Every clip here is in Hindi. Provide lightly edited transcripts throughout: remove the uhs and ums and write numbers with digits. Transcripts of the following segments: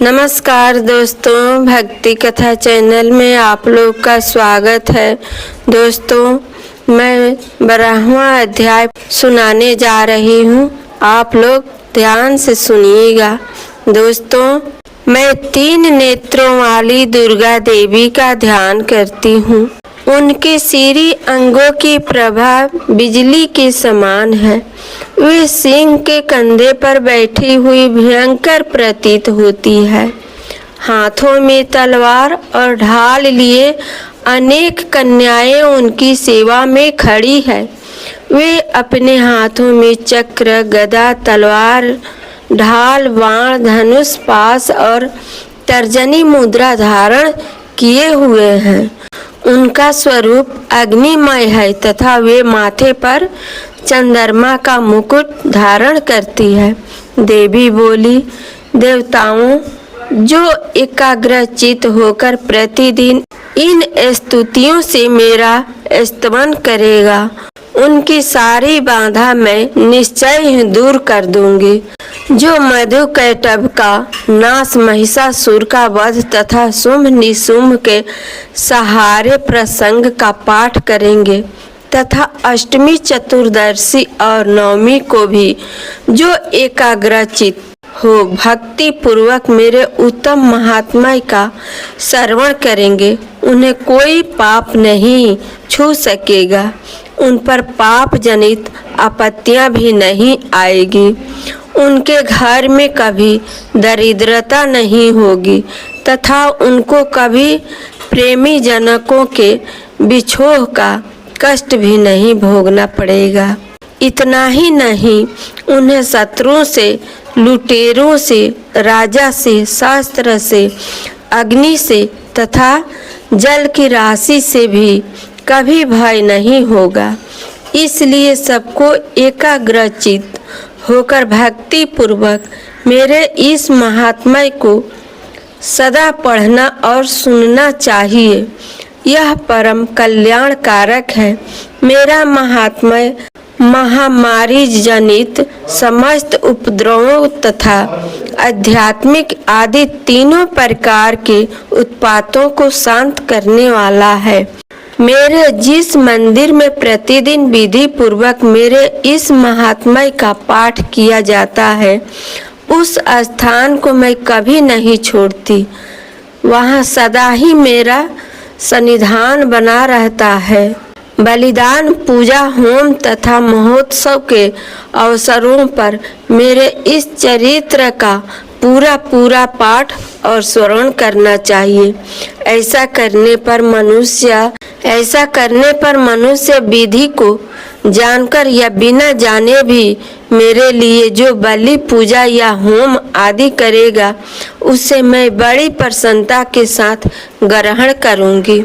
नमस्कार दोस्तों, भक्ति कथा चैनल में आप लोग का स्वागत है। दोस्तों, मैं 12वां अध्याय सुनाने जा रही हूँ। आप लोग ध्यान से सुनिएगा। दोस्तों, मैं 3 नेत्रों वाली दुर्गा देवी का ध्यान करती हूँ। उनके सीरी अंगों की प्रभा बिजली के समान है। वे सिंह के कंधे पर बैठी हुई भयंकर प्रतीत होती है। हाथों में तलवार और ढाल लिए अनेक कन्याएं उनकी सेवा में खड़ी है। वे अपने हाथों में चक्र, गदा, तलवार, ढाल, बाण, धनुष, पाश और तर्जनी मुद्रा धारण किए हुए हैं। उनका स्वरूप अग्निमय है तथा वे माथे पर चंद्रमा का मुकुट धारण करती है। देवी बोली, देवताओं, जो एकाग्रचित होकर प्रतिदिन इन स्तुतियों से मेरा स्तवन करेगा, उनकी सारी बाधा मैं निश्चय ही दूर कर दूंगी। जो मधु कैटभ का नाश, महिषासुर का वध तथा शुंभ निशुंभ के सहारे प्रसंग का पाठ करेंगे तथा अष्टमी, चतुर्दशी और नवमी को भी जो एकाग्रचित हो भक्ति पूर्वक मेरे उत्तम महात्म्य का श्रवण करेंगे, उन्हें कोई पाप नहीं छू सकेगा। उन पर पाप जनित आपत्तियां भी नहीं आएगी। उनके घर में कभी दरिद्रता नहीं होगी तथा उनको कभी प्रेमी जनकों के बिछोह का कष्ट भी नहीं भोगना पड़ेगा। इतना ही नहीं, उन्हें शत्रुओं से, लुटेरों से, राजा से, शास्त्र से, अग्नि से तथा जल की राशि से भी कभी भय नहीं होगा। इसलिए सबको एकाग्रचित होकर भक्ति पूर्वक मेरे इस महात्म्य को सदा पढ़ना और सुनना चाहिए। यह परम कल्याण कारक है। मेरा महात्म्य महामारी जनित समस्त उपद्रवों तथा आध्यात्मिक आदि तीनों प्रकार के उत्पातों को शांत करने वाला है। मेरे जिस मंदिर में प्रतिदिन विधि पूर्वक मेरे इस महात्म्य का पाठ किया जाता है, उस स्थान को मैं कभी नहीं छोड़ती। वहाँ सदा ही मेरा सन्निधान बना रहता है। बलिदान, पूजा, होम तथा महोत्सव के अवसरों पर मेरे इस चरित्र का पूरा पाठ और श्रवण करना चाहिए। ऐसा करने पर मनुष्य विधि को जानकर या बिना जाने भी मेरे लिए जो बलि, पूजा या होम आदि करेगा, उसे मैं बड़ी प्रसन्नता के साथ ग्रहण करूंगी।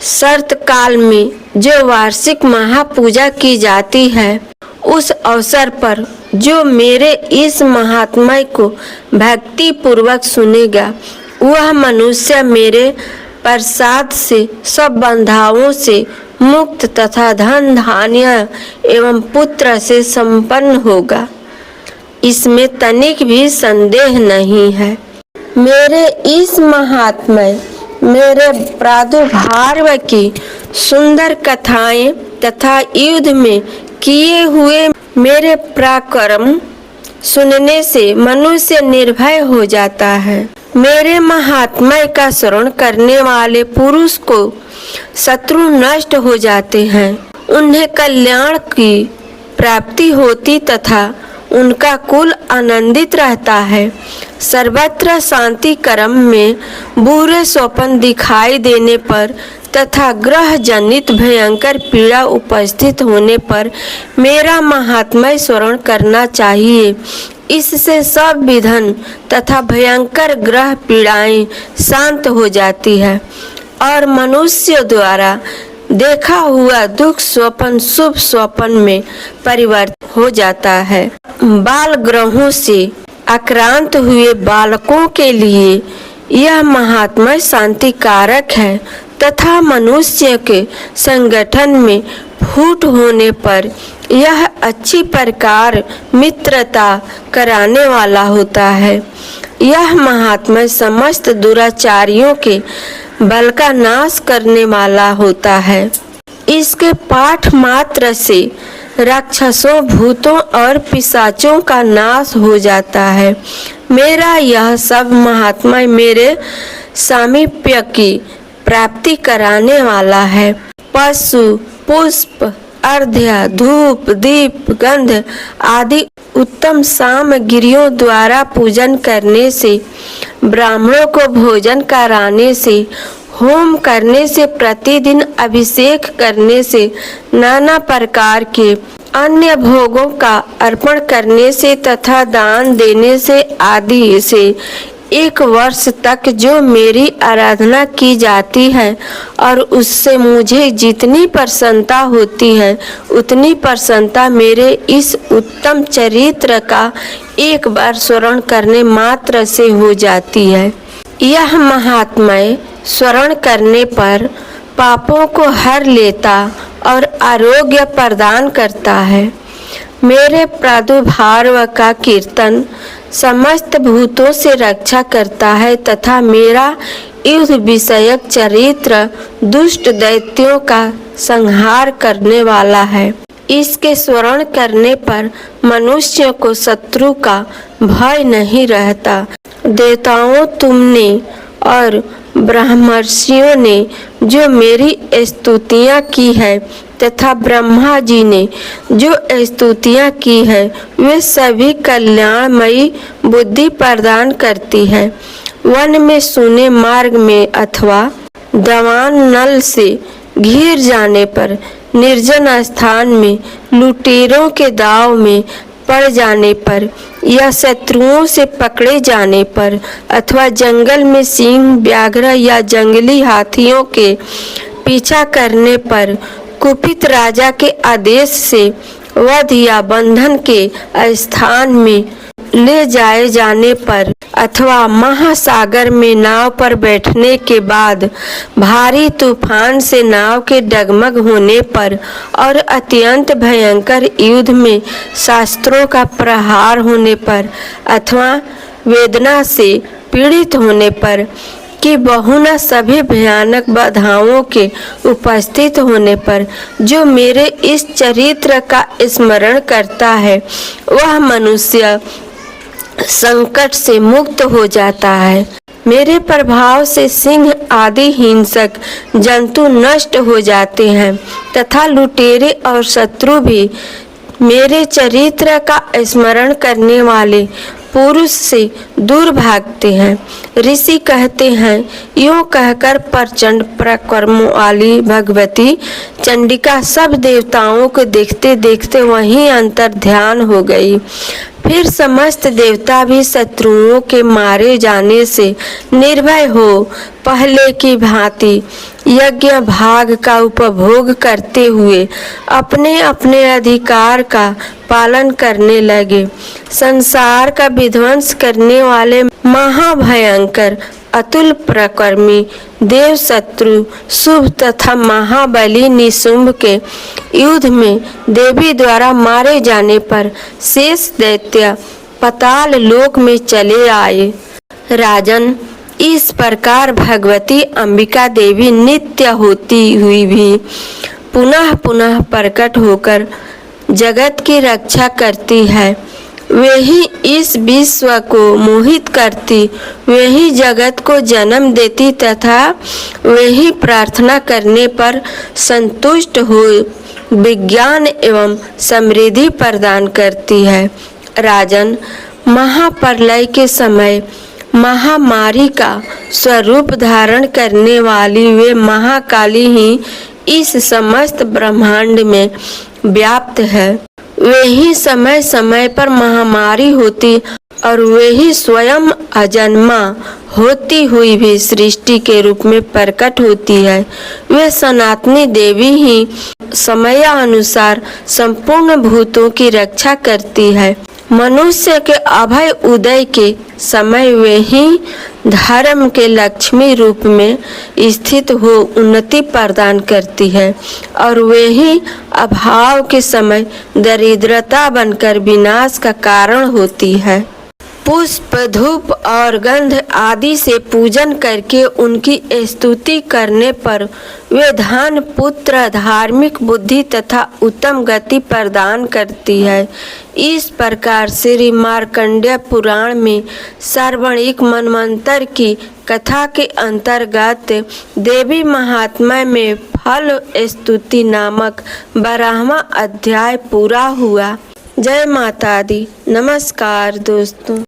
शरत काल में जो वार्षिक महापूजा की जाती है, उस अवसर पर जो मेरे इस महात्म्य को भक्ति पूर्वक सुनेगा, वह मनुष्य मेरे प्रसाद से सब बंधाओं से मुक्त तथा धन, धान्य एवं पुत्र से संपन्न होगा। इसमें तनिक भी संदेह नहीं है। मेरे इस महात्म्य, मेरे प्रादुर्भाव की सुंदर कथाएं तथा युद्ध में किए हुए मेरे पराक्रम सुनने से मनुष्य निर्भय हो जाता है। मेरे महात्म्य का श्रवण करने वाले पुरुष को शत्रु नष्ट हो जाते हैं, उन्हें कल्याण की प्राप्ति होती तथा उनका कुल आनंदित रहता है। सर्वत्र शांति क्रम में बुरे स्वप्न दिखाई देने पर तथा ग्रह जनित भयंकर पीड़ा उपस्थित होने पर मेरा महात्म्य श्रवण करना चाहिए। इससे सब विघ्न तथा भयंकर ग्रह पीड़ाएं शांत हो जाती है और मनुष्य द्वारा देखा हुआ दुख स्वप्न शुभ स्वप्न में परिवर्तित हो जाता है। बाल ग्रहों से आक्रांत हुए बालकों के लिए यह महात्म्य शांति कारक है तथा मनुष्य के संगठन में फूट होने पर यह अच्छी प्रकार मित्रता कराने वाला होता है। यह महात्मा समस्त दुराचारियों के बल का नाश करने वाला होता है। इसके पाठ मात्र से राक्षसों, भूतों और पिशाचों का नाश हो जाता है। मेरा यह सब महात्मा मेरे सामीप्य की प्राप्ति कराने वाला है। पशु, पुष्प, अर्घ्य, धूप, दीप, गंध आदि उत्तम सामग्रियों द्वारा पूजन करने से, ब्राह्मणों को भोजन कराने से, होम करने से, प्रतिदिन अभिषेक करने से, नाना प्रकार के अन्य भोगों का अर्पण करने से तथा दान देने से आदि से 1 वर्ष तक जो मेरी आराधना की जाती है और उससे मुझे जितनी प्रसन्नता होती है उतनी प्रसन्नता मेरे इस उत्तम चरित्र का एक बार स्मरण करने मात्र से हो जाती है। यह महात्मा स्मरण करने पर पापों को हर लेता और आरोग्य प्रदान करता है। मेरे प्रादुर्भाव का कीर्तन समस्त भूतों से रक्षा करता है तथा मेरा युद्ध विषयक चरित्र दुष्ट दैत्यों का संहार करने वाला है। इसके स्मरण करने पर मनुष्य को शत्रु का भय नहीं रहता। देवताओं, तुमने और ब्रह्मर्षियों ने जो मेरी स्तुतियाँ की है तथा ब्रह्मा जी ने जो स्तुतियाँ की है वे सभी कल्याणमयी बुद्धि प्रदान करती है। वन में, सूने मार्ग में अथवा दवान नल से घिर जाने पर, निर्जन स्थान में, लुटेरों के दाव में पड़ जाने पर या शत्रुओं से पकड़े जाने पर अथवा जंगल में सिंह, व्याघ्र या जंगली हाथियों के पीछा करने पर, कुपित राजा के आदेश से वध या बंधन के स्थान में ले जाए जाने पर अथवा महासागर में नाव पर बैठने के बाद भारी तूफान से नाव के डगमग होने पर और अत्यंत भयंकर युद्ध में शस्त्रों का प्रहार होने पर अथवा वेदना से पीड़ित होने पर कि बहुना सभी भयानक बाधाओं के उपस्थित होने पर जो मेरे इस चरित्र का स्मरण करता है वह मनुष्य संकट से मुक्त हो जाता है। मेरे प्रभाव से सिंह आदि हिंसक जंतु नष्ट हो जाते हैं तथा लुटेरे और शत्रु भी मेरे चरित्र का स्मरण करने वाले पुरुष से दूर भागते हैं। ऋषि कहते हैं, यूं कहकर प्रचंड पराक्रम वाली भगवती चंडिका सब देवताओं को देखते देखते वहीं अंतर ध्यान हो गई। फिर समस्त देवता भी शत्रुओं के मारे जाने से निर्भय हो पहले की भांति यज्ञ भाग का उपभोग करते हुए अपने अपने अधिकार का पालन करने लगे। संसार का विध्वंस करने वाले महाभयंकर अतुल प्रकर्मी देव शत्रु शुभ तथा महाबली निशुंभ के युद्ध में देवी द्वारा मारे जाने पर शेष दैत्य पाताल लोक में चले आए। राजन, इस प्रकार भगवती अंबिका देवी नित्य होती हुई भी पुनः पुनः प्रकट होकर जगत की रक्षा करती है। वही इस विश्व को मोहित करती, वही जगत को जन्म देती तथा वही प्रार्थना करने पर संतुष्ट हो विज्ञान एवं समृद्धि प्रदान करती है। राजन, महाप्रलय के समय महामारी का स्वरूप धारण करने वाली वे महाकाली ही इस समस्त ब्रह्मांड में व्याप्त है। वही समय समय पर महामारी होती और वही स्वयं अजन्मा होती हुई भी सृष्टि के रूप में प्रकट होती है। वे सनातनी देवी ही समयानुसार संपूर्ण भूतों की रक्षा करती है। मनुष्य के अभय उदय के समय वे ही धर्म के लक्ष्मी रूप में स्थित हो उन्नति प्रदान करती है और वे ही अभाव के समय दरिद्रता बनकर विनाश का कारण होती है। पुष्प, धूप और गंध आदि से पूजन करके उनकी स्तुति करने पर वे धन, पुत्र, धार्मिक बुद्धि तथा उत्तम गति प्रदान करती है। इस प्रकार श्री मार्कंडेय पुराण में सार्वणिक मनवंतर की कथा के अंतर्गत देवी महात्म्य में फल स्तुति नामक 12वां अध्याय पूरा हुआ। जय माता दी। नमस्कार दोस्तों।